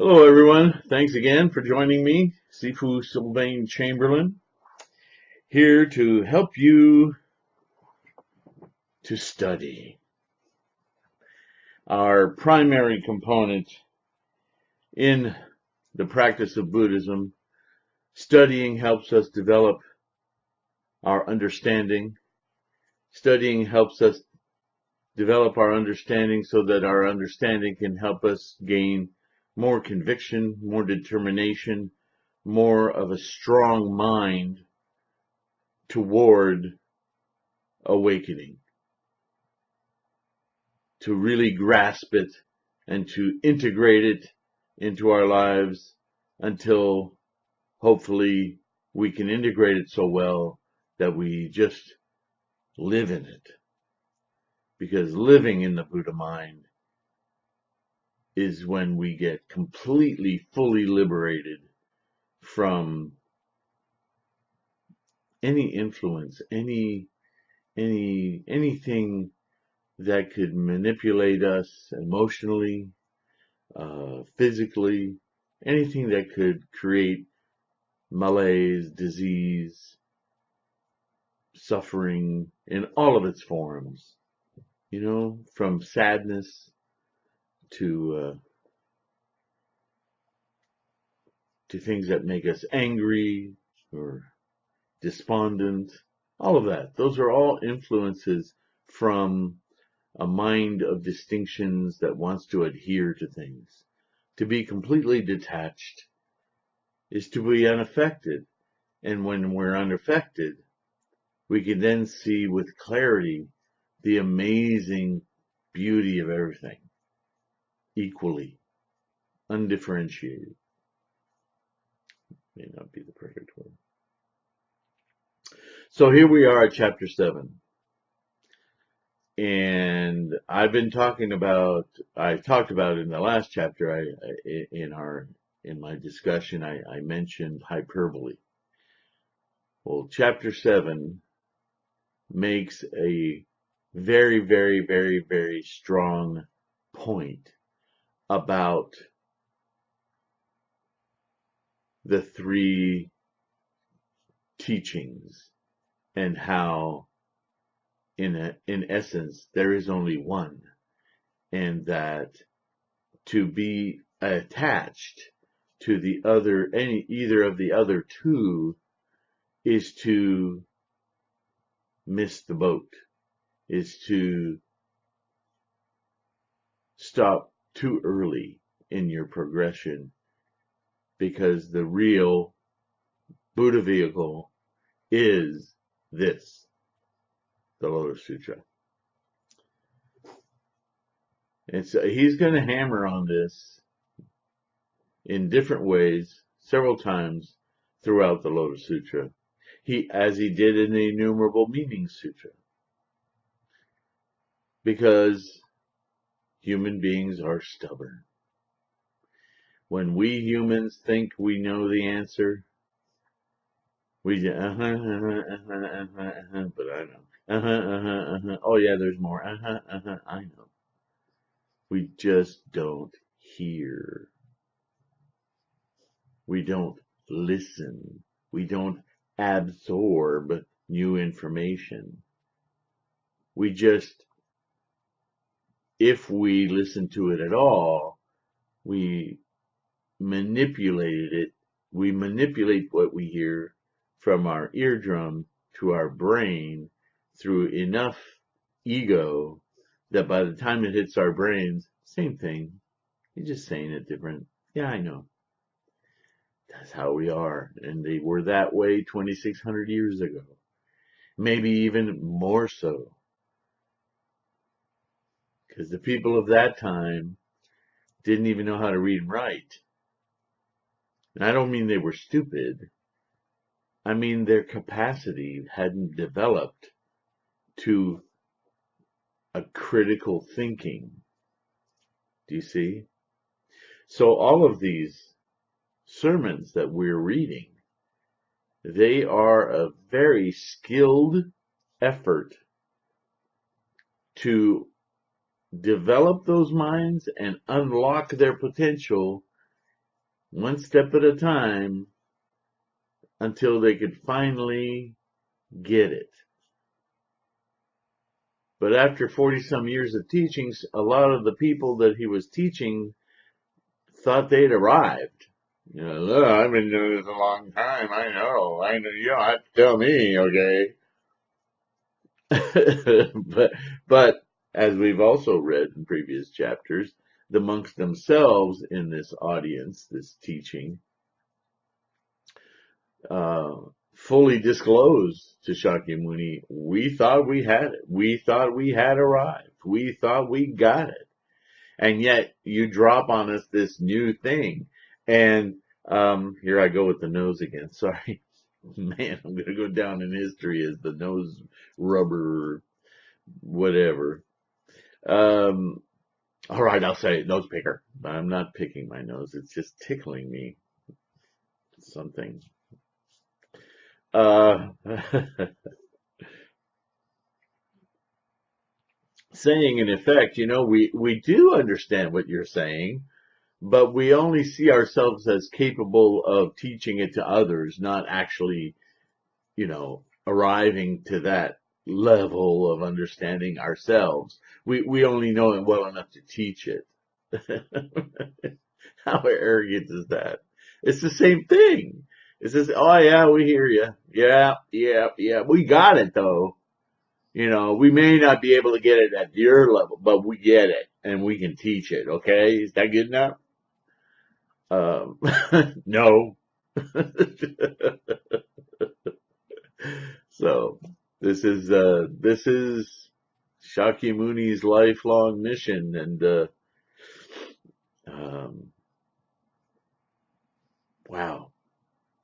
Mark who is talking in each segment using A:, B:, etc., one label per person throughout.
A: Hello, everyone. Thanks again for joining me, Sifu Sylvain Chamberlain, here to help you to study. Our primary component in the practice of Buddhism, studying helps us develop our understanding. Studying helps us develop our understanding so that our understanding can help us gain more conviction, more determination, more of a strong mind toward awakening, to really grasp it and to integrate it into our lives until hopefully we can integrate it so well that we just live in it. Because living in the Buddha mind is when we get completely, fully liberated from any influence, anything that could manipulate us emotionally, physically, anything that could create malaise, disease, suffering in all of its forms, from sadness to things that make us angry or despondent, all of that. Those are all influences from a mind of distinctions that wants to adhere to things. To be completely detached is to be unaffected. And when we're unaffected, we can then see with clarity the amazing beauty of everything, equally, undifferentiated. May not be the perfect word. So here we are at chapter 7. And I talked about in the last chapter, in my discussion, I mentioned hyperbole. Well, chapter 7 makes a very, very, very, very strong point about the three teachings and how in essence there is only one, and that to be attached to either of the other two is to miss the boat, is to stop too early in your progression, because the real Buddha vehicle is this, the Lotus Sutra. And so he's going to hammer on this in different ways several times throughout the Lotus Sutra, as he did in the Innumerable Meanings Sutra. Because human beings are stubborn. When we humans think we know the answer, we just, but I know. Oh yeah, there's more. I know. We just don't hear. We don't listen. We don't absorb new information. We just, if we listen to it at all, we manipulate it. We manipulate what we hear from our eardrum to our brain through enough ego that by the time it hits our brains, same thing. You're just saying it different. Yeah, I know. That's how we are. And they were that way 2,600 years ago. Maybe even more so. Because the people of that time didn't even know how to read and write. And I don't mean they were stupid. I mean their capacity hadn't developed to a critical thinking. Do you see? So all of these sermons that we're reading, they are a very skilled effort to develop those minds and unlock their potential one step at a time, until they could finally get it. But after 40-some years of teachings, a lot of the people that he was teaching thought they'd arrived. You know, "Look, I've been doing this a long time. I know. You don't have to tell me, okay?" but as we've also read in previous chapters, the monks themselves in this audience, this teaching, fully disclosed to Shakyamuni, we thought we had it. We thought we had arrived. We thought we got it. And yet you drop on us this new thing. And here I go with the nose again. Sorry. Man, I'm going to go down in history as the nose rubber, whatever. All right, I'll say nose picker. I'm not picking my nose. It's just tickling me. Something. Saying in effect, we do understand what you're saying, but we only see ourselves as capable of teaching it to others, not actually, arriving to that level of understanding ourselves. We only know it well enough to teach it. How arrogant is that? It's the same thing. It's just, oh yeah, we hear you. Yeah. We got it though. We may not be able to get it at your level, but we get it and we can teach it. Okay. Is that good enough? No. So this is Shakyamuni's lifelong mission, and wow,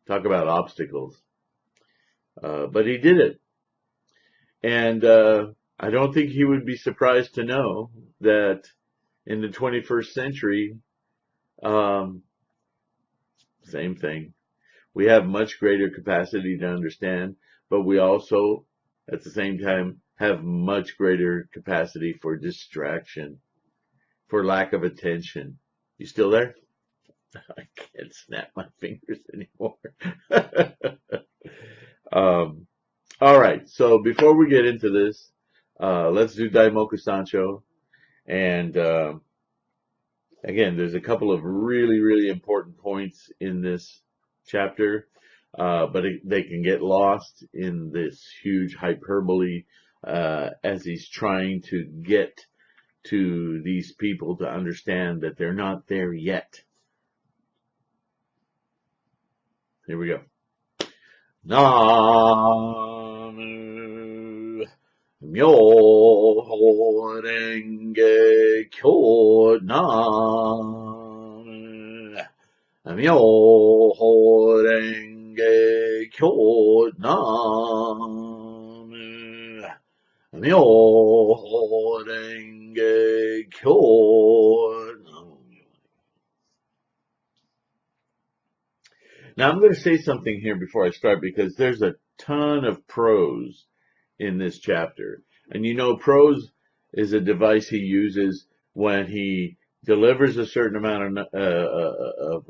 A: talk about obstacles. But he did it, and I don't think he would be surprised to know that in the 21st century, same thing. We have much greater capacity to understand, but we also, at the same time, have much greater capacity for distraction, for lack of attention. You still there? I can't snap my fingers anymore. All right, so before we get into this, let's do Daimoku Sancho. And again, there's a couple of really, really important points in this chapter, but they can get lost in this huge hyperbole as he's trying to get to these people to understand that they're not there yet. Here we go. Namu Myoho Renge Kyo. Namu Myoho Renge Kyo. Namu Myoho Renge Kyo. Now I'm going to say something here before I start, because there's a ton of prose in this chapter. And prose is a device he uses when he delivers a certain amount of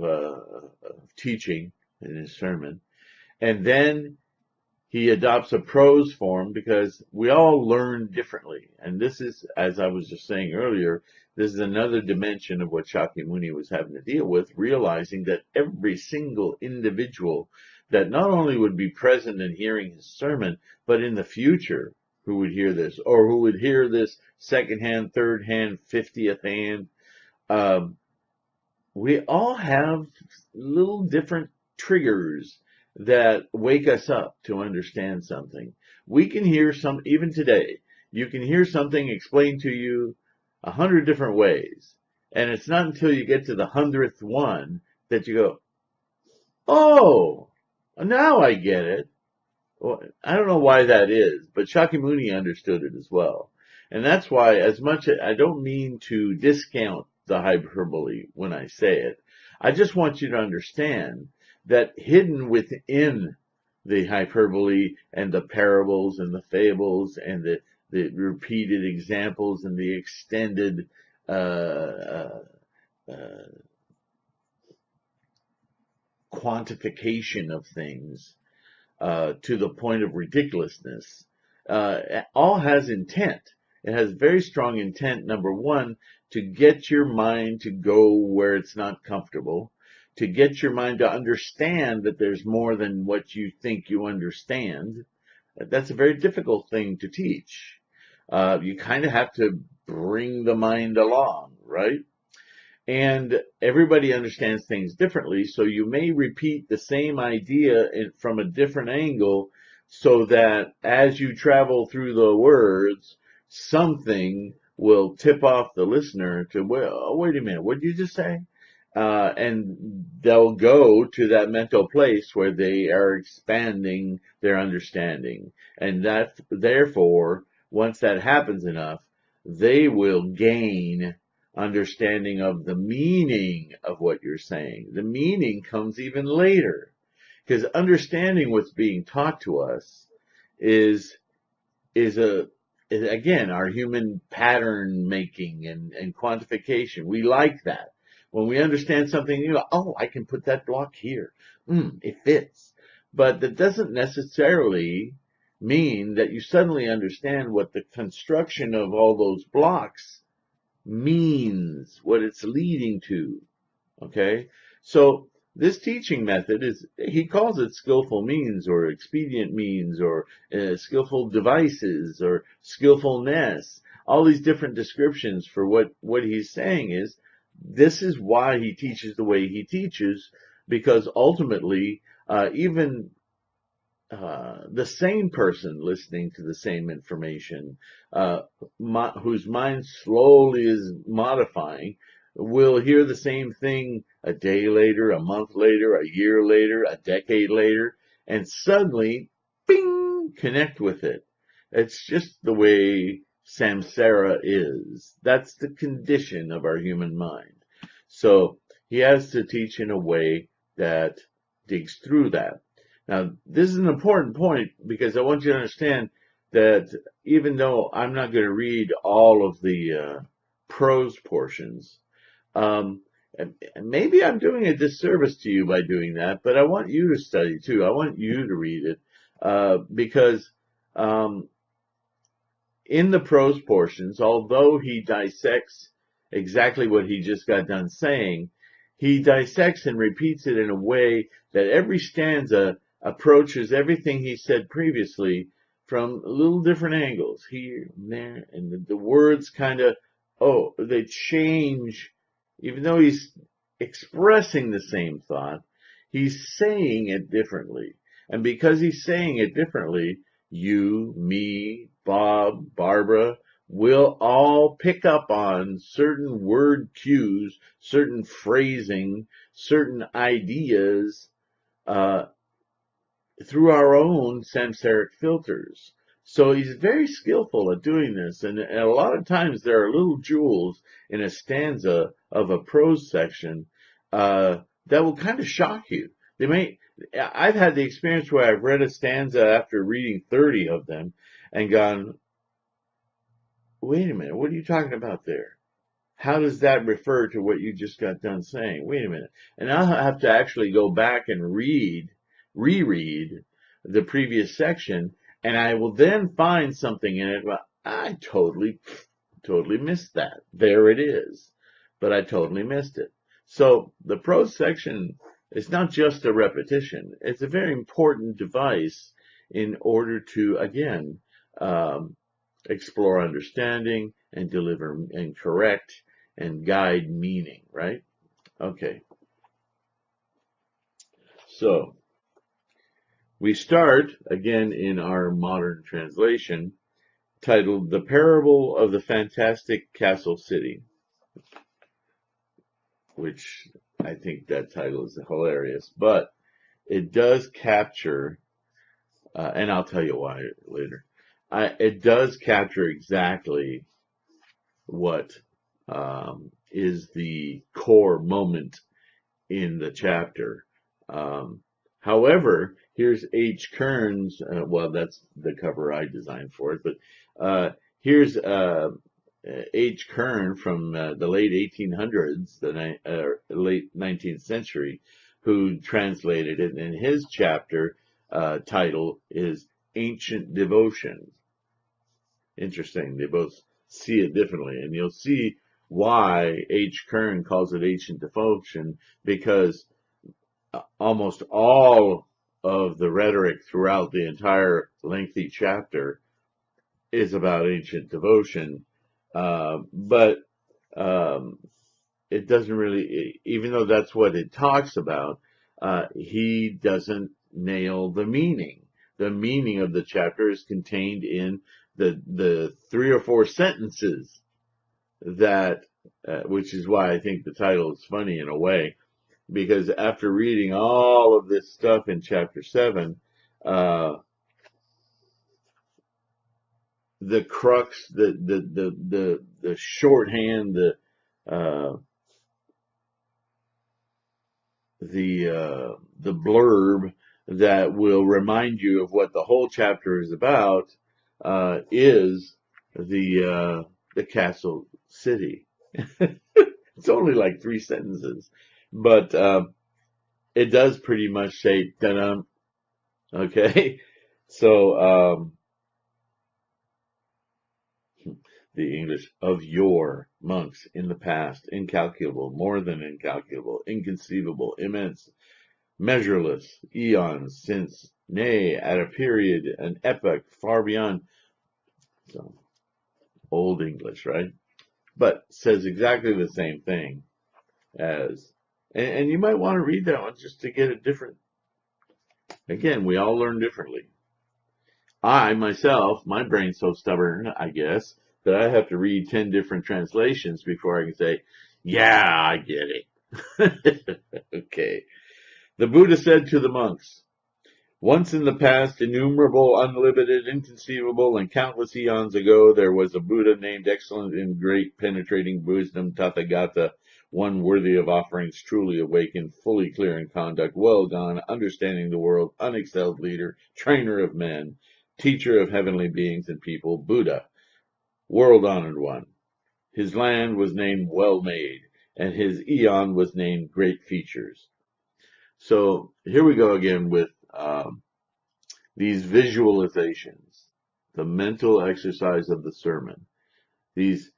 A: teaching in his sermon. And then he adopts a prose form, because we all learn differently. And this is, as I was just saying earlier, this is another dimension of what Shakyamuni was having to deal with, realizing that every single individual that not only would be present in hearing his sermon, but in the future who would hear this, or who would hear this second hand, third hand, 50th hand, we all have little different triggers that wake us up to understand something. We can hear even today, you can hear something explained to you 100 different ways. And it's not until you get to the 100th one that you go, oh, now I get it. Well, I don't know why that is, but Shakyamuni understood it as well. And that's why, as much I don't mean to discount the hyperbole when I say it, I just want you to understand that hidden within the hyperbole and the parables and the fables and the repeated examples and the extended quantification of things to the point of ridiculousness. All has intent. It has very strong intent, number one, to get your mind to go where it's not comfortable, to get your mind to understand that there's more than what you think you understand. That's a very difficult thing to teach. You kind of have to bring the mind along, right? And everybody understands things differently, so you may repeat the same idea from a different angle so that as you travel through the words, something will tip off the listener to, well, wait a minute, what did you just say? And they'll go to that mental place where they are expanding their understanding. And that, therefore, once that happens enough, they will gain understanding of the meaning of what you're saying. The meaning comes even later, because understanding what's being taught to us is again our human pattern making and quantification. We like that. When we understand something, oh, I can put that block here. It fits. But that doesn't necessarily mean that you suddenly understand what the construction of all those blocks means, what it's leading to. Okay? So this teaching method he calls it skillful means or expedient means or skillful devices or skillfulness. All these different descriptions for what he's saying is, this is why he teaches the way he teaches, because ultimately, even the same person listening to the same information, whose mind slowly is modifying, will hear the same thing a day later, a month later, a year later, a decade later, and suddenly, bing, connect with it. It's just the way samsara is. That's the condition of our human mind. So he has to teach in a way that digs through that. Now, this is an important point because I want you to understand that even though I'm not going to read all of the prose portions, and maybe I'm doing a disservice to you by doing that, but I want you to study too. I want you to read it because in the prose portions, although he dissects exactly what he just got done saying, he dissects and repeats it in a way that every stanza approaches everything he said previously from little different angles, here and there, and the words kind of, they change. Even though he's expressing the same thought, he's saying it differently. And because he's saying it differently, you, me, Bob, Barbara, will all pick up on certain word cues, certain phrasing, certain ideas, through our own samsaric filters. So he's very skillful at doing this. And a lot of times there are little jewels in a stanza of a prose section, that will kind of shock you. I've had the experience where I've read a stanza after reading 30 of them and gone, wait a minute, what are you talking about there? How does that refer to what you just got done saying? Wait a minute. And I'll have to actually go back and reread the previous section, and I will then find something in it. Well, I totally missed that. There it is. But I totally missed it. So the prose section is not just a repetition. It's a very important device in order to, again, explore understanding and deliver and correct and guide meaning, right? Okay. So we start again in our modern translation titled The Parable of the Fantastic Castle City, which I think that title is hilarious, but it does capture, and I'll tell you why later, it does capture exactly what is the core moment in the chapter. However, here's H. Kearns, well, that's the cover I designed for it, but here's H. Kern from the late 1800s, the late 19th century, who translated it, and his chapter title is Ancient Devotions. Interesting. They both see it differently, and you'll see why H. Kern calls it ancient devotion, because almost all of the rhetoric throughout the entire lengthy chapter is about ancient devotion, but it doesn't really, even though that's what it talks about, he doesn't nail the meaning. The meaning of the chapter is contained in the 3 or 4 sentences that, which is why I think the title is funny in a way, because after reading all of this stuff in chapter 7, the crux, the shorthand, the blurb that will remind you of what the whole chapter is about, is the castle city. It's only like 3 sentences, but it does pretty much say, ta-dum, okay? So, the English, of yore, monks in the past, incalculable, more than incalculable, inconceivable, immense, measureless, eons since, nay, at a period, an epoch far beyond. So, Old English, right? But says exactly the same thing as, and you might want to read that one just to get a different, again, we all learn differently. I, myself, my brain's so stubborn, I guess, that I have to read 10 different translations before I can say, yeah, I get it. Okay. The Buddha said to the monks, once in the past, innumerable, unlimited, inconceivable, and countless eons ago, there was a Buddha named excellent in great penetrating wisdom, Tathagata, one worthy of offerings, truly awakened, fully clear in conduct, well gone, understanding the world, unexcelled leader, trainer of men, teacher of heavenly beings and people, Buddha, world-honored one. His land was named Well-Made, and his eon was named Great Features. So here we go again with these visualizations, the mental exercise of the sermon. These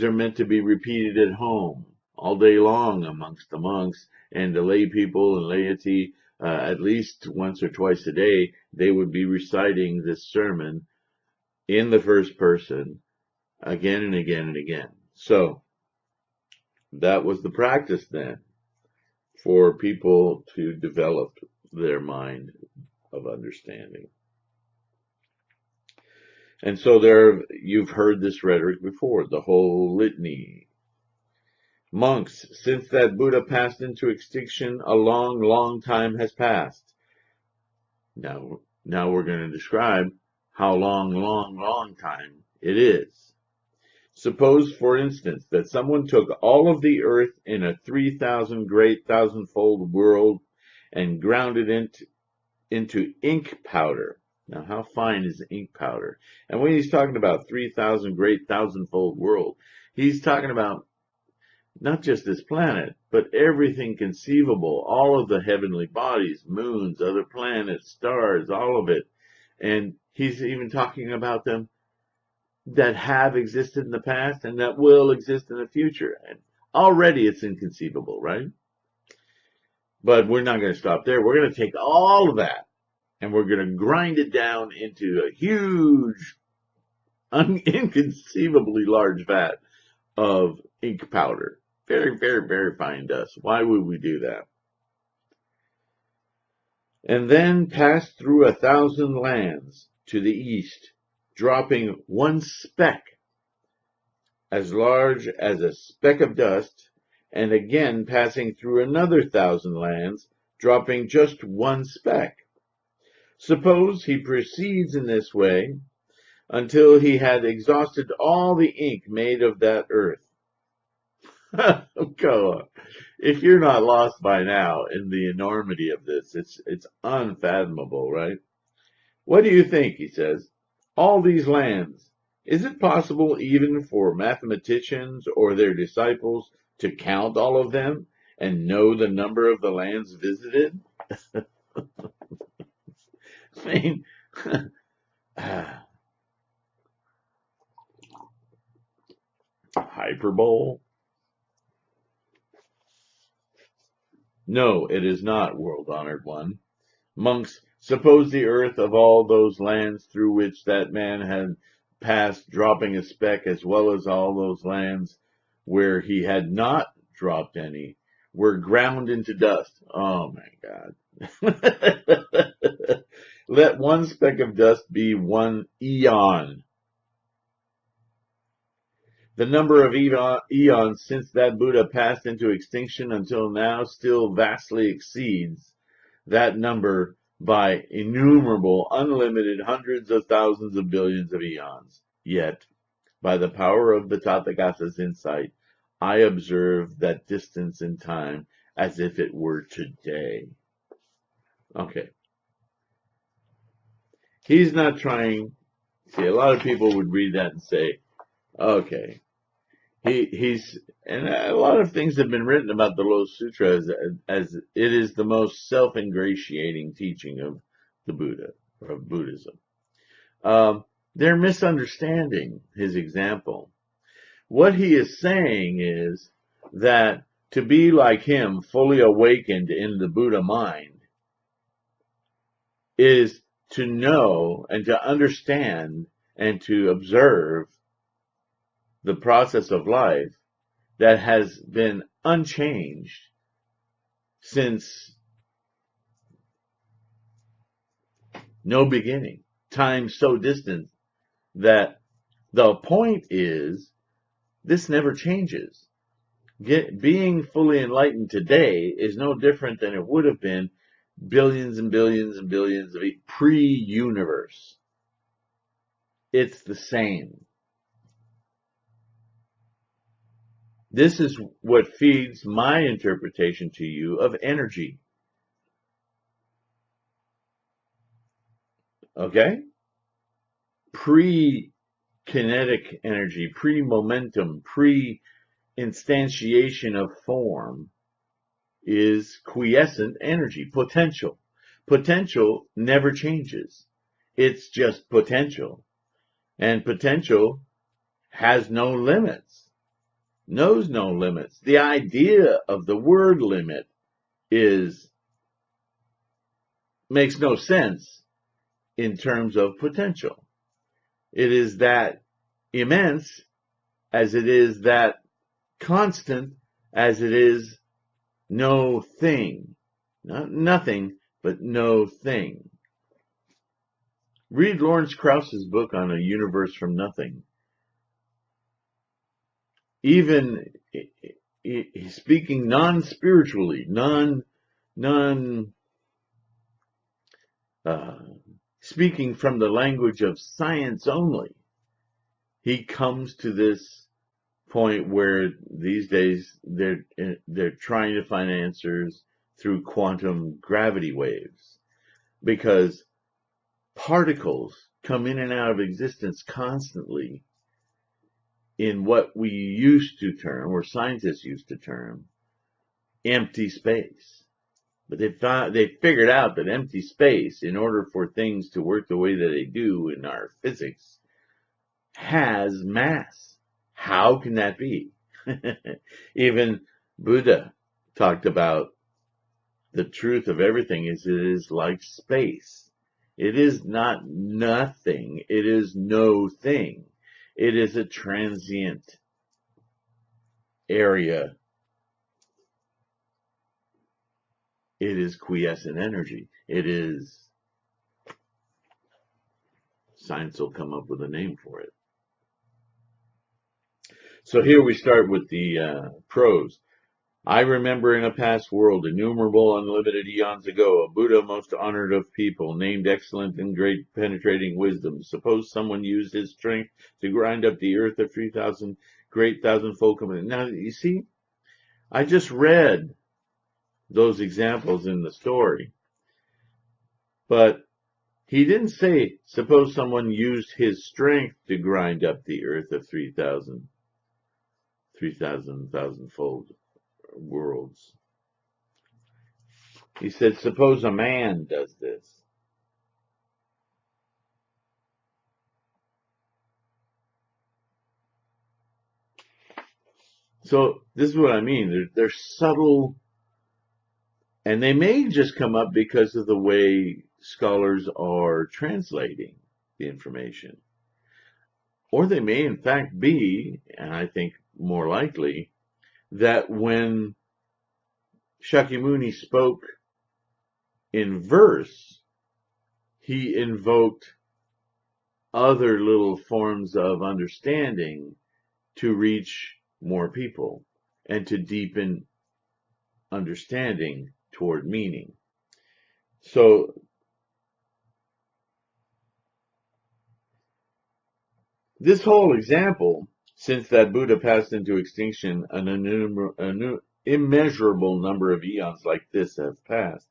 A: are meant to be repeated at home all day long amongst the monks and the lay people and laity. At least once or twice a day, they would be reciting this sermon in the first person again and again and again. So that was the practice then for people to develop their mind of understanding. And so you've heard this rhetoric before, the whole litany. Monks, since that Buddha passed into extinction, a long, long time has passed. Now we're going to describe how long, long, long time it is. Suppose, for instance, that someone took all of the earth in a 3,000 great thousandfold world and ground it into ink powder. Now, how fine is ink powder? And when he's talking about 3,000 great thousandfold world, he's talking about not just this planet, but everything conceivable, all of the heavenly bodies, moons, other planets, stars, all of it. And he's even talking about them that have existed in the past and that will exist in the future. And already it's inconceivable, right? But we're not going to stop there. We're going to take all of that and we're going to grind it down into a huge, inconceivably large vat of ink powder. Very, very, very fine dust. Why would we do that? And then pass through 1,000 lands to the east, dropping one speck as large as a speck of dust, and again passing through another 1,000 lands, dropping just one speck. Suppose he proceeds in this way until he had exhausted all the ink made of that earth. Go on. If you're not lost by now in the enormity of this, it's unfathomable, right? What do you think, he says? All these lands, is it possible even for mathematicians or their disciples to count all of them and know the number of the lands visited? I mean, hyperbole? No, it is not, world-honored one. Monks, suppose the earth of all those lands through which that man had passed, dropping a speck, as well as all those lands where he had not dropped any, were ground into dust. Oh my God. Let one speck of dust be one eon. The number of eons since that Buddha passed into extinction until now still vastly exceeds that number by innumerable, unlimited hundreds of thousands of billions of eons. Yet, by the power of the Tathagata's insight, I observe that distance in time as if it were today. Okay. He's not trying. See, a lot of people would read that and say, okay, he's, and a lot of things have been written about the Lotus Sutra as it is the most self-ingratiating teaching of the Buddha, or of Buddhism. They're misunderstanding his example. What he is saying is that to be like him, fully awakened in the Buddha mind, is to know and to understand and to observe the process of life that has been unchanged since no beginning, time so distant that the point is this never changes. Being fully enlightened today is no different than it would have been billions and billions and billions of pre-universe. It's the same. This is what feeds my interpretation to you of energy. Okay? Pre-kinetic energy, pre-momentum, pre-instantiation of form is quiescent energy, potential. Potential never changes. It's just potential. And potential has no limits. Knows no limits. The idea of the word limit makes no sense in terms of potential. It is that immense as it is that constant as it is no thing. Not nothing, but no thing. Read Lawrence Krauss's book on a universe from nothing. Even speaking non-spiritually, speaking from the language of science only, he comes to this point where these days they're trying to find answers through quantum gravity waves, because particles come in and out of existence constantly in what we used to term, or scientists used to term, empty space. But they figured out that empty space, in order for things to work the way that they do in our physics, has mass. How can that be? Even Buddha talked about the truth of everything is it is like space. It is not nothing. It is no thing. It is a transient area. It is quiescent energy. It is, science will come up with a name for it. So here we start with the prose. I remember in a past world, innumerable unlimited eons ago, a Buddha most honored of people, named excellent and great penetrating wisdom. Suppose someone used his strength to grind up the earth of 3,000 great thousandfold command. Now, you see, I just read those examples in the story, but he didn't say, suppose someone used his strength to grind up the earth of 3,000 thousandfold worlds. He said, suppose a man does this. So this is what I mean. They're subtle, and they may just come up because of the way scholars are translating the information. Or they may in fact be, and I think more likely, that when Shakyamuni spoke in verse, he invoked other little forms of understanding to reach more people and to deepen understanding toward meaning. So this whole example, since that Buddha passed into extinction, an immeasurable number of eons like this have passed.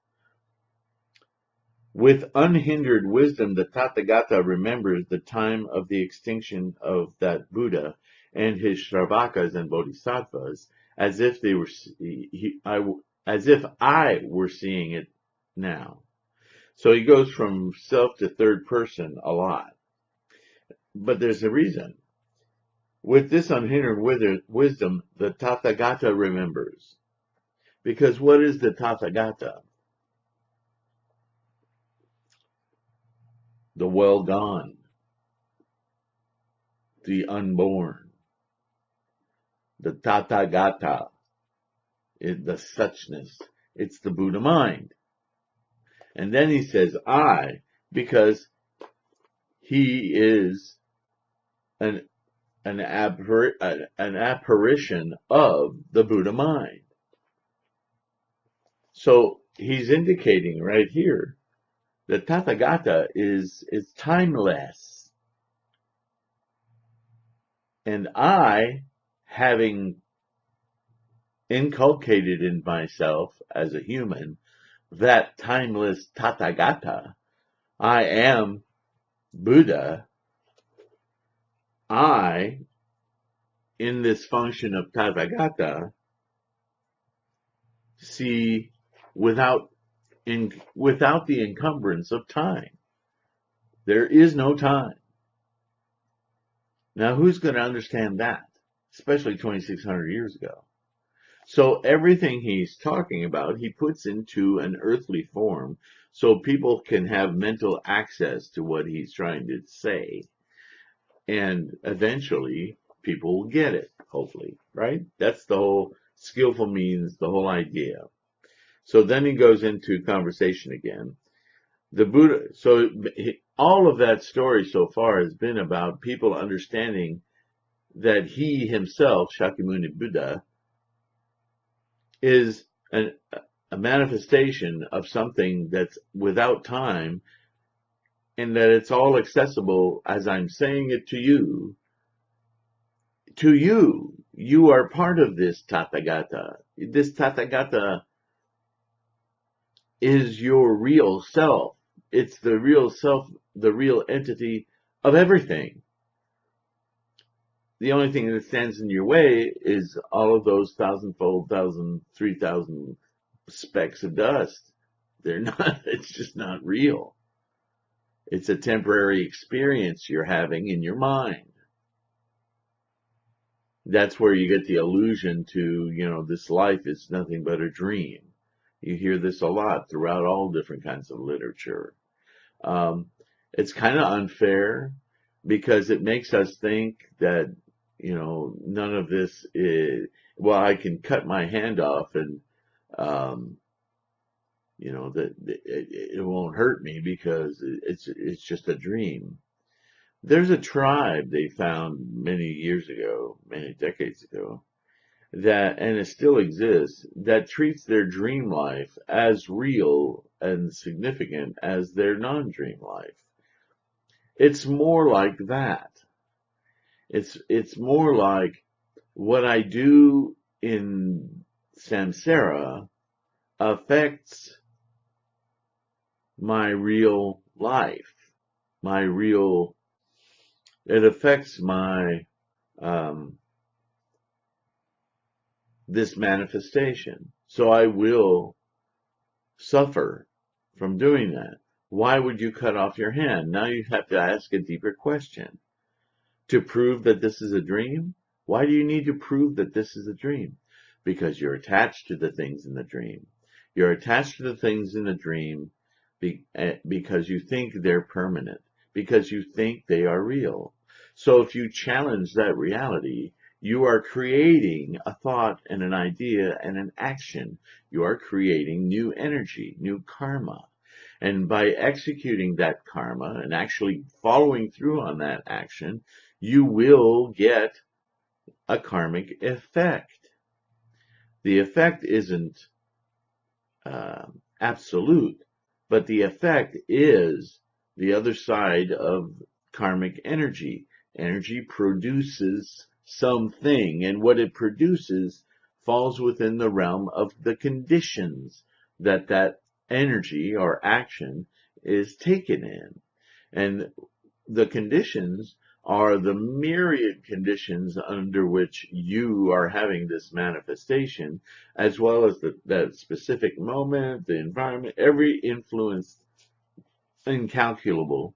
A: With unhindered wisdom, the Tathagata remembers the time of the extinction of that Buddha and his Shravakas and Bodhisattvas as if they were, as if I were seeing it now. So he goes from self to third person a lot. But there's a reason. With this unhindered wisdom, the Tathagata remembers. Because what is the Tathagata? The well gone, the unborn. The Tathagata, the suchness. It's the Buddha mind. And then he says, I, because he is an apparition of the Buddha mind. So he's indicating right here that Tathagata is timeless. And I, having inculcated in myself as a human that timeless Tathagata, I am Buddha. I, in this function of Tathagata, see without the encumbrance of time. There is no time. Now, who's going to understand that? Especially 2,600 years ago. So everything he's talking about, he puts into an earthly form so people can have mental access to what he's trying to say. And eventually, people will get it, hopefully, right? That's the whole skillful means, the whole idea. So then he goes into conversation again. The Buddha, so all of that story so far has been about people understanding that he himself, Shakyamuni Buddha, is a manifestation of something that's without time, and that it's all accessible as I'm saying it to you. To you, you are part of this Tathagata. This Tathagata is your real self. It's the real self, the real entity of everything. The only thing that stands in your way is all of those 3,000 specks of dust. They're not, it's just not real. It's a temporary experience you're having in your mind. That's where you get the illusion to, this life is nothing but a dream. You hear this a lot throughout all different kinds of literature. It's kind of unfair because it makes us think that, none of this is, well, I can cut my hand off and, that it won't hurt me because it's just a dream. There's a tribe they found many years ago, many decades ago, and it still exists, that treats their dream life as real and significant as their non-dream life. It's more like that. It's more like what I do in samsara affects my real life, it affects my, this manifestation. So I will suffer from doing that. Why would you cut off your hand? Now you have to ask a deeper question. To prove that this is a dream? Why do you need to prove that this is a dream? Because you're attached to the things in the dream. You're attached to the things in the dream because you think they're permanent, because you think they are real. So if you challenge that reality, you are creating a thought and an idea and an action. You are creating new energy, new karma. And by executing that karma and actually following through on that action, you will get a karmic effect. The effect isn't absolute, but the effect is the other side of karmic energy. Energy produces something, and what it produces falls within the realm of the conditions that that energy or action is taken in. And the conditions are the myriad conditions under which you are having this manifestation, as well as that specific moment, the environment, every influence incalculable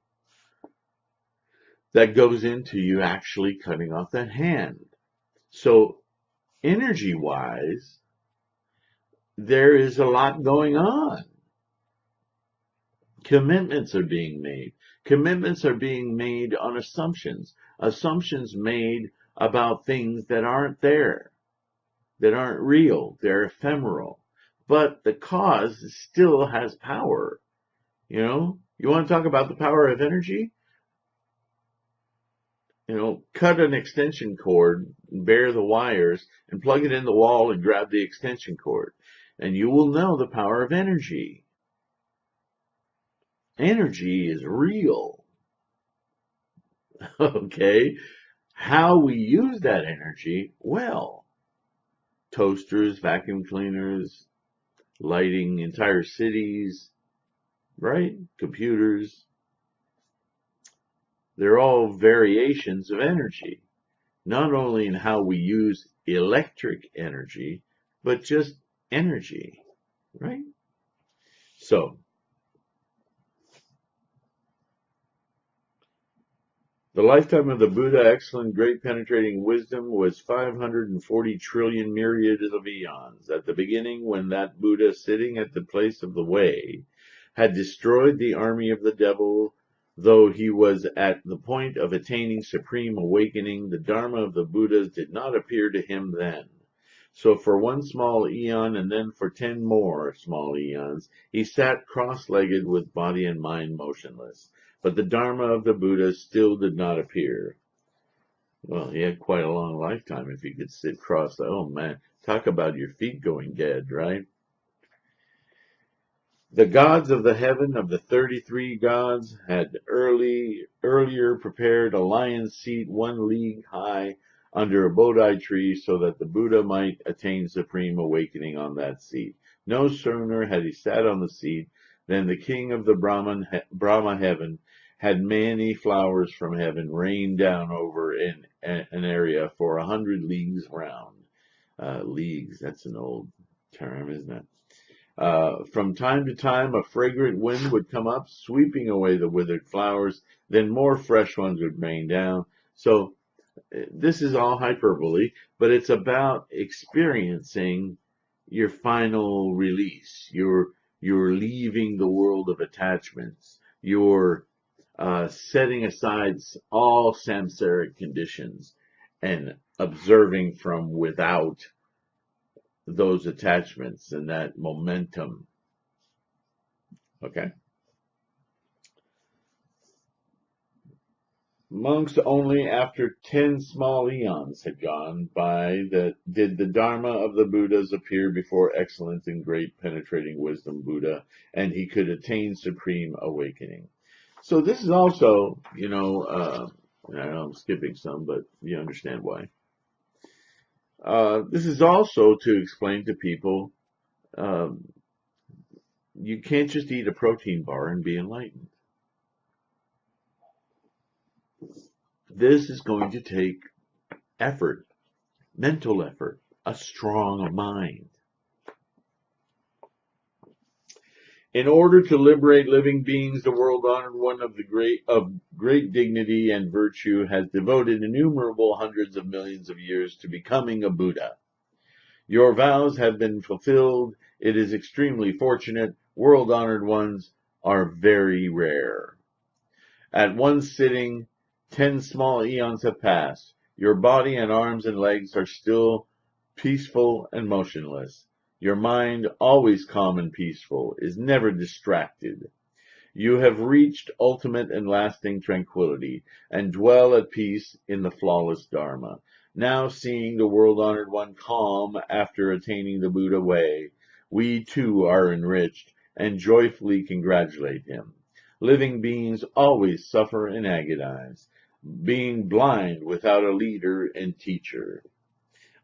A: that goes into you actually cutting off that hand. So energy-wise, there is a lot going on. Commitments are being made. Commitments are being made on assumptions. Assumptions made about things that aren't there, that aren't real, they're ephemeral. But the cause still has power. You know, you want to talk about the power of energy? You know, cut an extension cord, bare the wires, and plug it in the wall and grab the extension cord. And you will know the power of energy. Energy is real. Okay? How we use that energy, well, toasters, vacuum cleaners, lighting entire cities, right? Computers. They're all variations of energy, not only in how we use electric energy, but just energy, right? So, the lifetime of the Buddha, excellent, great, penetrating wisdom, was 540 trillion myriads of eons. At the beginning, when that Buddha, sitting at the place of the way, had destroyed the army of the devil, though he was at the point of attaining supreme awakening, the Dharma of the Buddhas did not appear to him then. So for one small eon, and then for 10 more small eons, he sat cross-legged with body and mind motionless. But the Dharma of the Buddha still did not appear. Well, he had quite a long lifetime if he could sit cross-legged. Oh man, talk about your feet going dead, right? The gods of the heaven of the 33 gods had earlier prepared a lion's seat 1 league high under a Bodhi tree so that the Buddha might attain supreme awakening on that seat. No sooner had he sat on the seat than the king of the Brahma heaven had many flowers from heaven rain down over an area for 100 leagues round. Leagues, that's an old term, isn't it? From time to time, a fragrant wind would come up, sweeping away the withered flowers. Then more fresh ones would rain down. So this is all hyperbole, but it's about experiencing your final release. You're leaving the world of attachments. You're setting aside all samsaric conditions and observing from without those attachments and that momentum. Okay. Monks only after 10 small eons had gone by did the Dharma of the Buddhas appear before excellent and great penetrating wisdom Buddha, and he could attain supreme awakening. So this is also, I know I'm skipping some, but you understand why. This is also to explain to people, you can't just eat a protein bar and be enlightened. This is going to take effort, mental effort, a strong mind. In order to liberate living beings, the world-honored one of great dignity and virtue has devoted innumerable hundreds of millions of years to becoming a Buddha. Your vows have been fulfilled. It is extremely fortunate. World-honored ones are very rare. At one sitting, 10 small eons have passed. Your body and arms and legs are still peaceful and motionless. Your mind, always calm and peaceful, is never distracted. You have reached ultimate and lasting tranquility, and dwell at peace in the flawless Dharma. Now, seeing the world-honored one calm after attaining the Buddha way, we too are enriched and joyfully congratulate him. Living beings always suffer and agonize, being blind without a leader and teacher.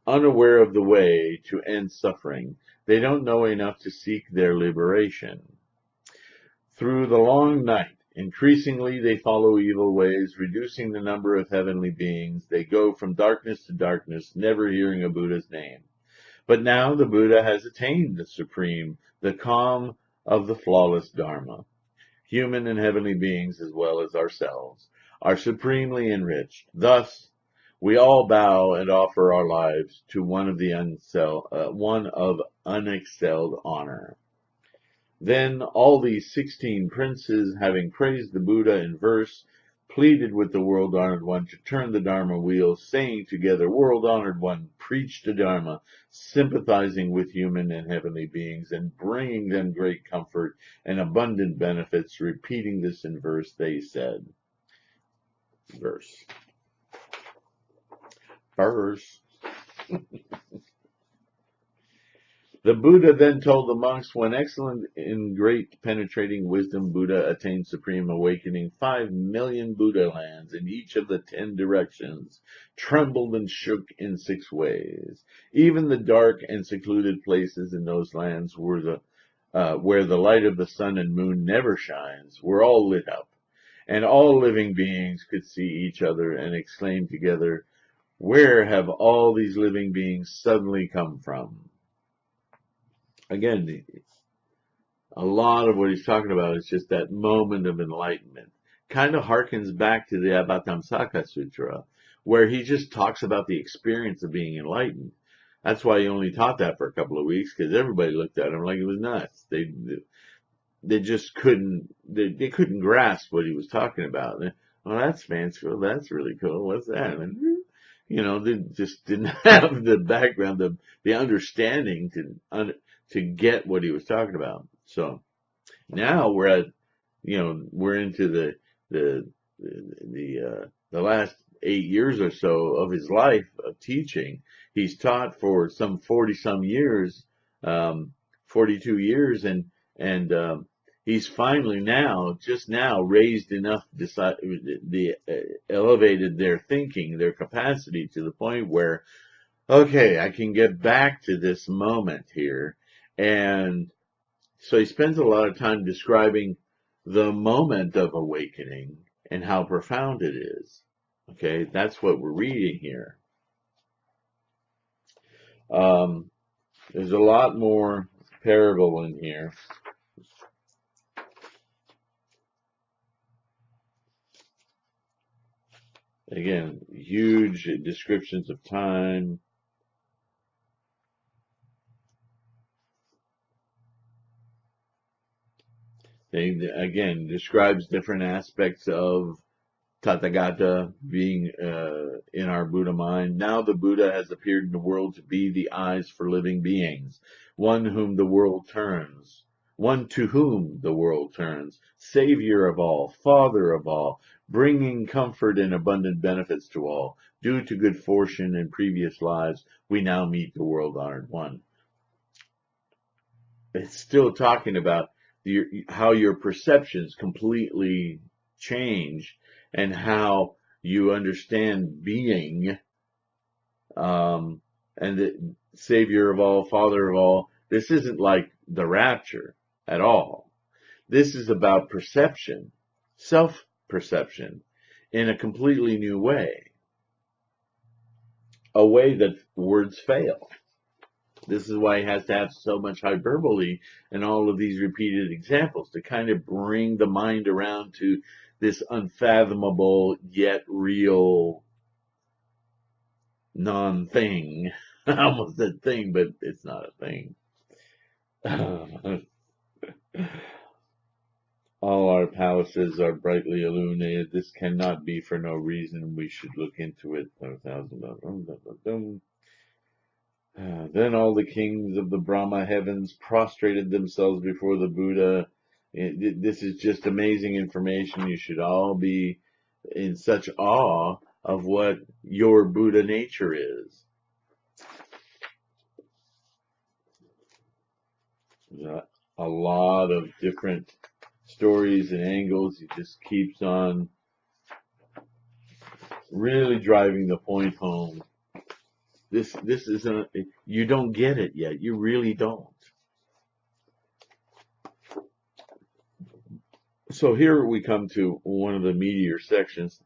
A: Unaware of the way to end suffering, they don't know enough to seek their liberation. Through the long night, increasingly they follow evil ways, reducing the number of heavenly beings. They go from darkness to darkness, never hearing a Buddha's name. But now the Buddha has attained the supreme, the calm of the flawless Dharma. Human and heavenly beings, as well as ourselves, are supremely enriched. Thus, we all bow and offer our lives to one of unexcelled honor. Then all these 16 princes, having praised the Buddha in verse, pleaded with the world-honored one to turn the Dharma wheel, saying together, "World-honored one, preach the Dharma, sympathizing with human and heavenly beings, and bringing them great comfort and abundant benefits." Repeating this in verse, they said, verse. The Buddha then told the monks, when excellent in great penetrating wisdom, Buddha attained supreme awakening, 5 million Buddha lands in each of the 10 directions trembled and shook in 6 ways. Even the dark and secluded places in those lands where the light of the sun and moon never shines were all lit up, and all living beings could see each other and exclaim together, "Where have all these living beings suddenly come from?" Again, a lot of what he's talking about is just that moment of enlightenment. Kind of harkens back to the Avatamsaka Sutra, where he just talks about the experience of being enlightened. That's why he only taught that for a couple of weeks, because everybody looked at him like it was nuts. They just couldn't grasp what he was talking about. Well, that's fanciful. That's really cool. What's that? And, they just didn't have the background, the understanding to get what he was talking about. So now we're into the last 8 years or so of his life of teaching. He's taught for some 40 some years, 42 years, and he's finally just now raised enough, elevated their thinking, their capacity to the point where, okay, I can get back to this moment here. And so he spends a lot of time describing the moment of awakening and how profound it is. Okay, that's what we're reading here. There's a lot more parable in here. Again, huge descriptions of time. Again, describes different aspects of Tathagata being in our Buddha mind. Now the Buddha has appeared in the world to be the eyes for living beings, one to whom the world turns, Savior of all, Father of all, bringing comfort and abundant benefits to all. Due to good fortune in previous lives, we now meet the world-honored one. It's still talking about how your perceptions completely change and how you understand being, and the Savior of all, Father of all. This isn't like the rapture at all. This is about perception, self-perception, in a completely new way, a way that words fail. This is why he has to have so much hyperbole and all of these repeated examples to kind of bring the mind around to this unfathomable yet real non-thing. I almost said thing, but it's not a thing. All our palaces are brightly illuminated. This cannot be for no reason. We should look into it. Then all the kings of the Brahma heavens prostrated themselves before the Buddha. This is just amazing information. You should all be in such awe of what your Buddha nature is. A lot of different stories and angles. He just keeps on really driving the point home. This isn't, you don't get it yet. You really don't. So here we come to one of the meatier sections.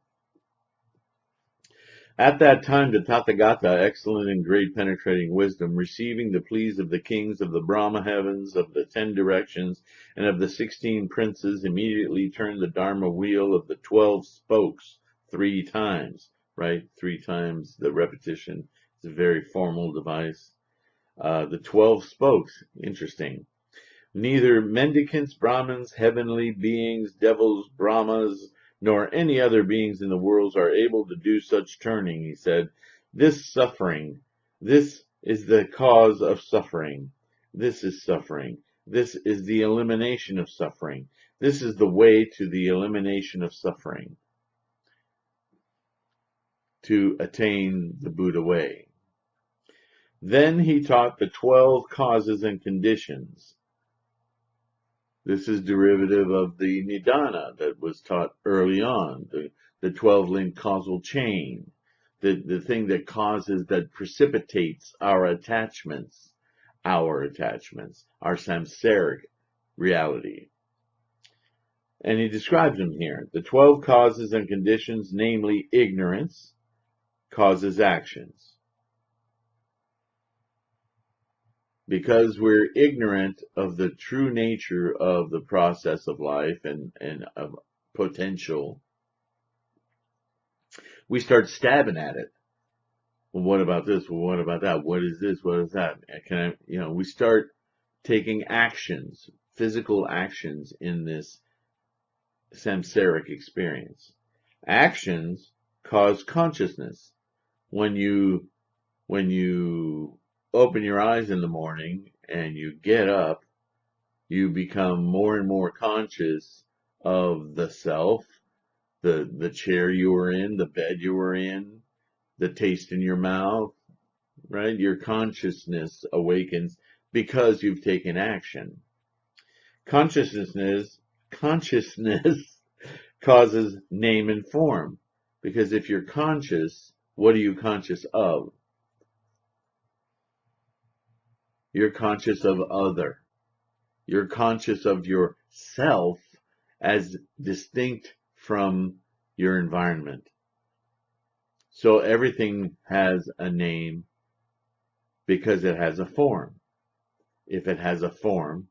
A: At that time, the Tathagata, excellent in great penetrating wisdom, receiving the pleas of the kings of the Brahma heavens, of the 10 directions, and of the 16 princes, immediately turned the Dharma wheel of the 12 spokes 3 times, right? 3 times the repetition. It's a very formal device. The 12 spokes, interesting. Neither mendicants, Brahmins, heavenly beings, devils, Brahmas, nor any other beings in the world are able to do such turning, he said. This suffering, this is the cause of suffering. This is suffering. This is the elimination of suffering. This is the way to the elimination of suffering, to attain the Buddha way. Then he taught the 12 causes and conditions. This is derivative of the Nidana that was taught early on, the 12-linked causal chain, the thing that causes, that precipitates our attachments, our samsaric reality. And he describes them here. The 12 causes and conditions, namely ignorance, causes actions. Because we're ignorant of the true nature of the process of life and of potential, we start stabbing at it. Well, what about this? Well, what about that? What is this? What is that? We start taking actions, physical actions in this samsaric experience. Actions cause consciousness. When you open your eyes in the morning and you get up, you become more and more conscious of the self, the chair you were in, the bed you were in, the taste in your mouth, right? Your consciousness awakens because you've taken action. Consciousness causes name and form, because if you're conscious, what are you conscious of? You're conscious of other. You're conscious of yourself as distinct from your environment. So everything has a name because it has a form. If it has a form,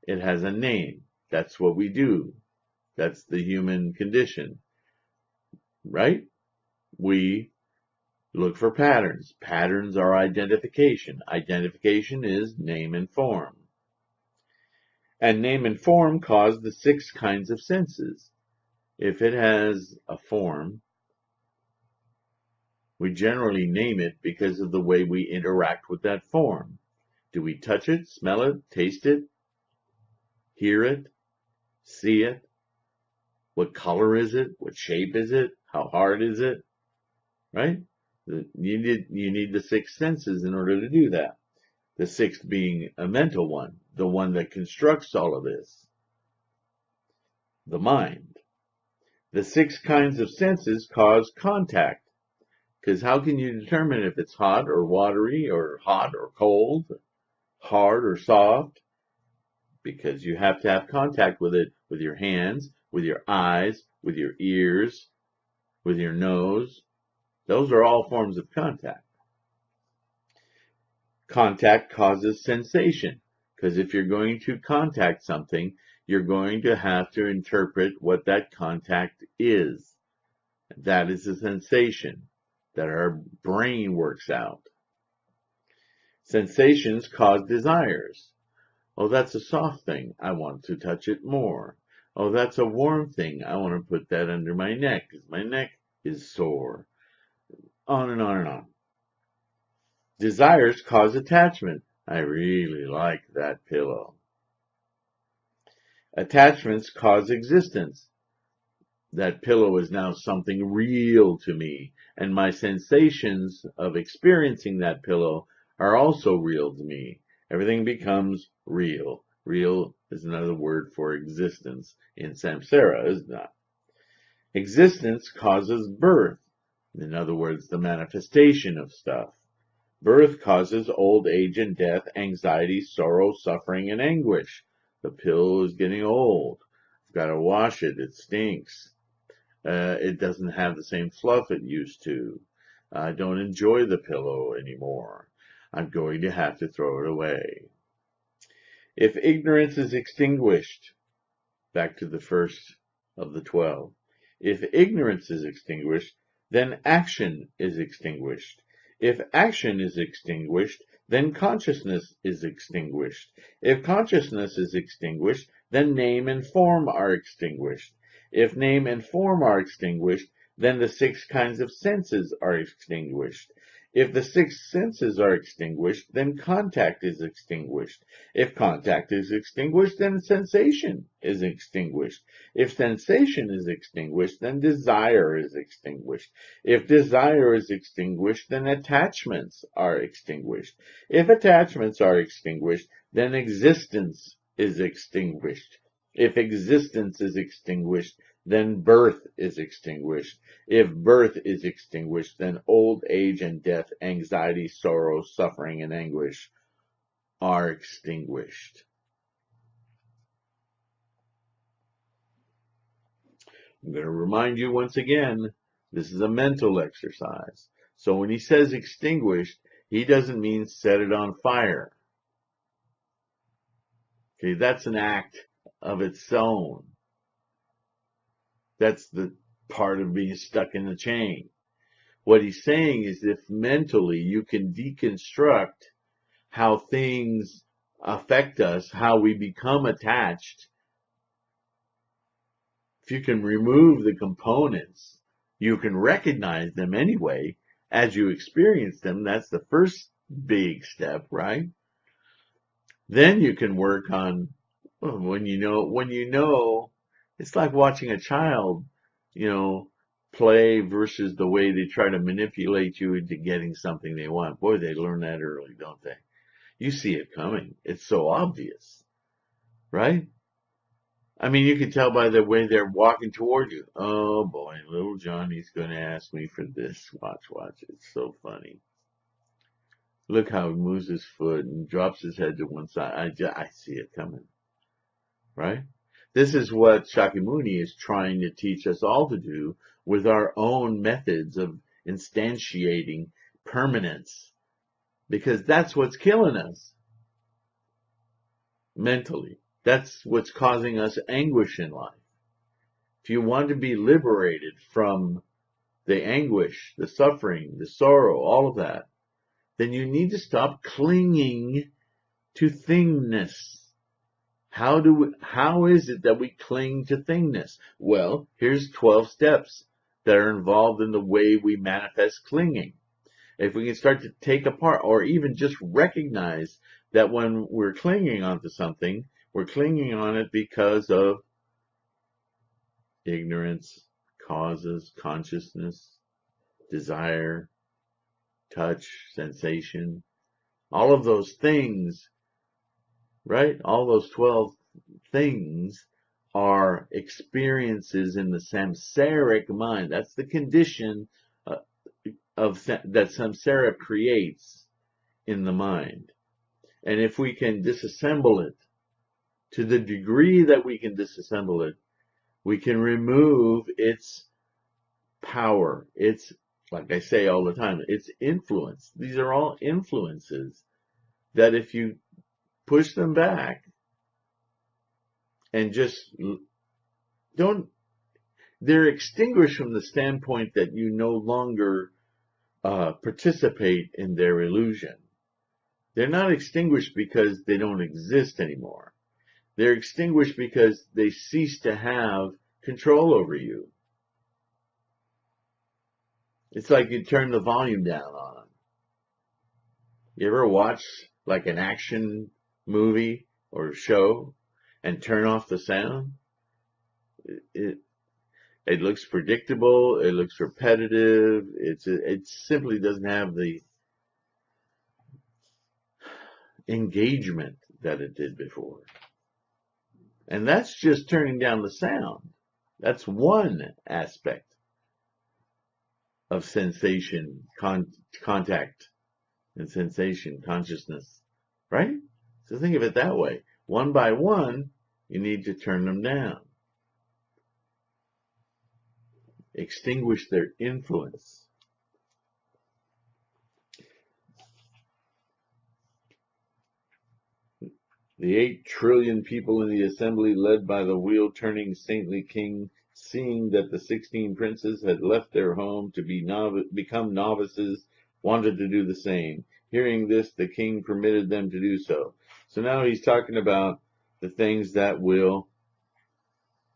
A: it has a name. That's what we do. That's the human condition, right? We look for patterns. Patterns are identification. Identification is name and form. And name and form cause the 6 kinds of senses. If it has a form, we generally name it because of the way we interact with that form. Do we touch it, smell it, taste it, hear it, see it? What color is it? What shape is it? How hard is it? Right? You need the 6 senses in order to do that. The 6th being a mental one, the one that constructs all of this, the mind. The 6 kinds of senses cause contact. Because how can you determine if it's hot or watery or hot or cold, hard or soft? Because you have to have contact with it with your hands, with your eyes, with your ears, with your nose. Those are all forms of contact. Contact causes sensation, because if you're going to contact something, you're going to have to interpret what that contact is. That is a sensation that our brain works out. Sensations cause desires. Oh, that's a soft thing. I want to touch it more. Oh, that's a warm thing. I want to put that under my neck because my neck is sore. On and on and on. Desires cause attachment. I really like that pillow. Attachments cause existence. That pillow is now something real to me, and my sensations of experiencing that pillow are also real to me. Everything becomes real. Real is another word for existence in samsara, isn't it? Existence causes birth. In other words, the manifestation of stuff. Birth causes old age and death, anxiety, sorrow, suffering, and anguish. The pill is getting old. I've got to wash it. It stinks. It doesn't have the same fluff it used to. I don't enjoy the pillow anymore. I'm going to have to throw it away. If ignorance is extinguished, back to the first of the 12. If ignorance is extinguished, then action is extinguished. If action is extinguished, then consciousness is extinguished. If consciousness is extinguished, then name and form are extinguished. If name and form are extinguished, then the 6 kinds of senses are extinguished. If the 6 senses are extinguished, then contact is extinguished. If contact is extinguished, then sensation is extinguished. If sensation is extinguished, then desire is extinguished. If desire is extinguished, then attachments are extinguished. If attachments are extinguished, then existence is extinguished. If existence is extinguished, then birth is extinguished. If birth is extinguished, then old age and death, anxiety, sorrow, suffering, and anguish are extinguished. I'm going to remind you once again, this is a mental exercise. So when he says extinguished, he doesn't mean set it on fire. Okay, that's an act of its own. That's the part of being stuck in the chain. What he's saying is if mentally you can deconstruct how things affect us, how we become attached, if you can remove the components, you can recognize them anyway as you experience them. That's the first big step, right? Then you can work on when you know, it's like watching a child, play versus the way they try to manipulate you into getting something they want. Boy, they learn that early, don't they? You see it coming. It's so obvious, right? I mean, you can tell by the way they're walking toward you. Oh boy, little Johnny's going to ask me for this. Watch. It's so funny. Look how he moves his foot and drops his head to one side. I see it coming, right? This is what Shakyamuni is trying to teach us all to do with our own methods of instantiating permanence, because that's what's killing us mentally. That's what's causing us anguish in life. If you want to be liberated from the anguish, the suffering, the sorrow, all of that, then you need to stop clinging to thingness. How is it that we cling to thingness? Well, here's 12 steps that are involved in the way we manifest clinging. If we can start to take apart or even just recognize that when we're clinging onto something, we're clinging on it because of ignorance, causes, consciousness, desire, touch, sensation, all of those things, right? All those 12 things are experiences in the samsaric mind. That's the condition that samsara creates in the mind. And if we can disassemble it, to the degree that we can disassemble it, we can remove its power, its, like I say all the time, its influence. These are all influences that if you push them back and just don't, they're extinguished from the standpoint that you no longer participate in their illusion. They're not extinguished because they don't exist anymore. They're extinguished because they cease to have control over you. It's like you turn the volume down on them. You ever watch like an action movie or show and turn off the sound? It looks predictable. It looks repetitive. It simply doesn't have the engagement that it did before. And that's just turning down the sound. That's one aspect of sensation, contact, and sensation, consciousness, right? So think of it that way. One by one, you need to turn them down. Extinguish their influence. The 8 trillion people in the assembly, led by the wheel-turning saintly king, seeing that the 16 princes had left their home to become novices, wanted to do the same. Hearing this, the king permitted them to do so. So now he's talking about the things that will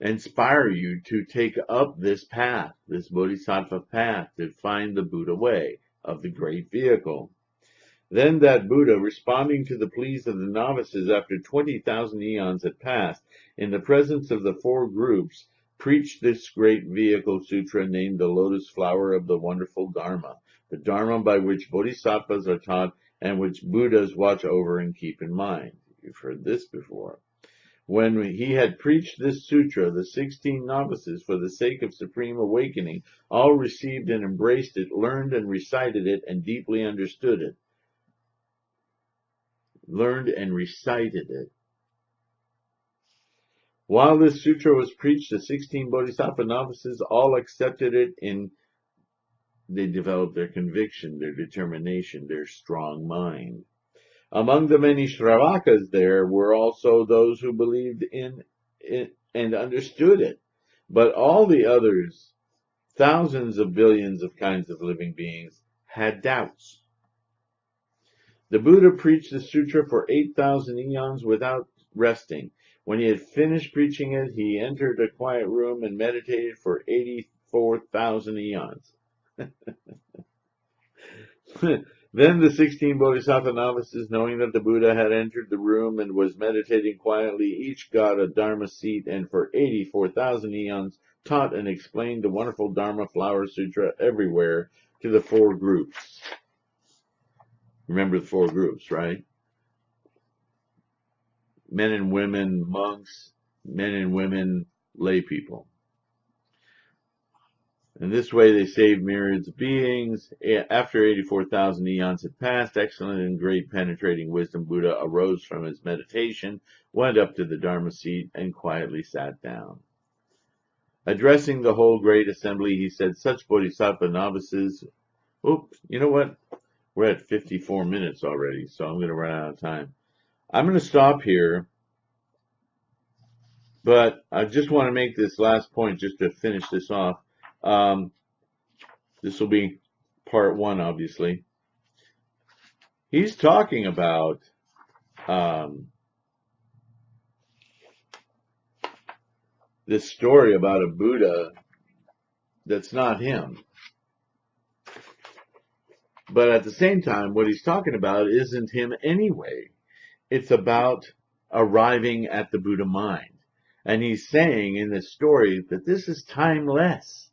A: inspire you to take up this path, this bodhisattva path, to find the Buddha way of the great vehicle. Then that Buddha, responding to the pleas of the novices after 20,000 eons had passed, in the presence of the 4 groups, preached this great vehicle sutra named the Lotus Flower of the Wonderful Dharma, the Dharma by which bodhisattvas are taught and which Buddhas watch over and keep in mind. You've heard this before. When he had preached this sutra, the 16 novices, for the sake of supreme awakening, all received and embraced it, learned and recited it, and deeply understood it. Learned and recited it. While this sutra was preached, the 16 bodhisattva novices all accepted it, and they developed their conviction, their determination, their strong mind. Among the many Shravakas there were also those who believed in it and understood it. But all the others, thousands of billions of kinds of living beings, had doubts. The Buddha preached the sutra for 8,000 eons without resting. When he had finished preaching it, he entered a quiet room and meditated for 84,000 eons. Then the 16 bodhisattva novices, knowing that the Buddha had entered the room and was meditating quietly, each got a Dharma seat, and for 84,000 eons taught and explained the wonderful Dharma Flower Sutra everywhere to the 4 groups. Remember the 4 groups, right? Men and women monks, men and women lay people. In this way they saved myriads of beings. After 84,000 eons had passed, excellent and great penetrating wisdom Buddha arose from his meditation, went up to the Dharma seat, and quietly sat down. Addressing the whole great assembly, he said, such bodhisattva novices... Oops, you know what? We're at 54 minutes already, so I'm going to run out of time. I'm going to stop here, but I just want to make this last point just to finish this off. This will be part 1, obviously. He's talking about this story about a Buddha that's not him. But at the same time, what he's talking about isn't him anyway. It's about arriving at the Buddha mind. And he's saying in this story that this is timeless.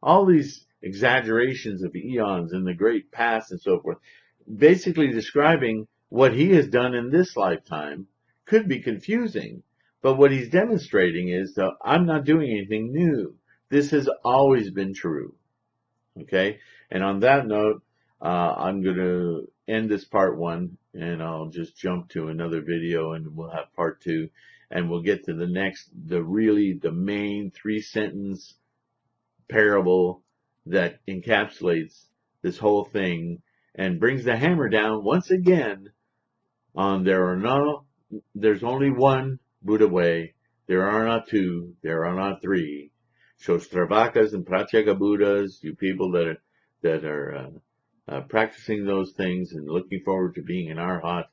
A: All these exaggerations of eons and the great past and so forth, basically describing what he has done in this lifetime, could be confusing. But what he's demonstrating is that I'm not doing anything new. This has always been true. Okay? And on that note, I'm going to end this part 1, and I'll just jump to another video, and we'll have part 2, and we'll get to the next, the main 3-sentence parable that encapsulates this whole thing and brings the hammer down once again on there's only one Buddha way. There are not two. There are not three. So Stravakas and Pratyeka Buddhas, you people that are practicing those things and looking forward to being an arhat,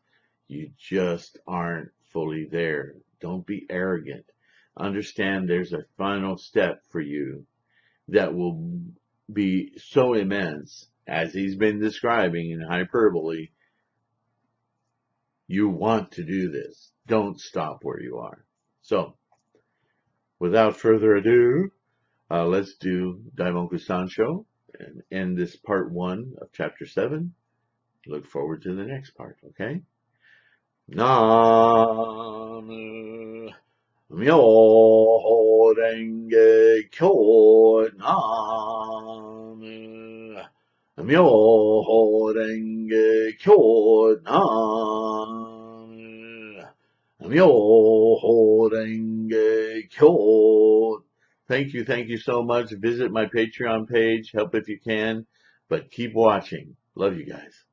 A: you just aren't fully there. Don't be arrogant. Understand there's a final step for you that will be so immense, as he's been describing in hyperbole. You want to do this. Don't stop where you are. So, without further ado, let's do Daimoku Sancho and end this part 1 of chapter 7. Look forward to the next part, okay? Nam Myoho Renge Kyo. Nam Myoho Renge Kyo. Nam Myoho Renge Kyo. Thank you so much. Visit my Patreon page. Help if you can. But keep watching. Love you guys.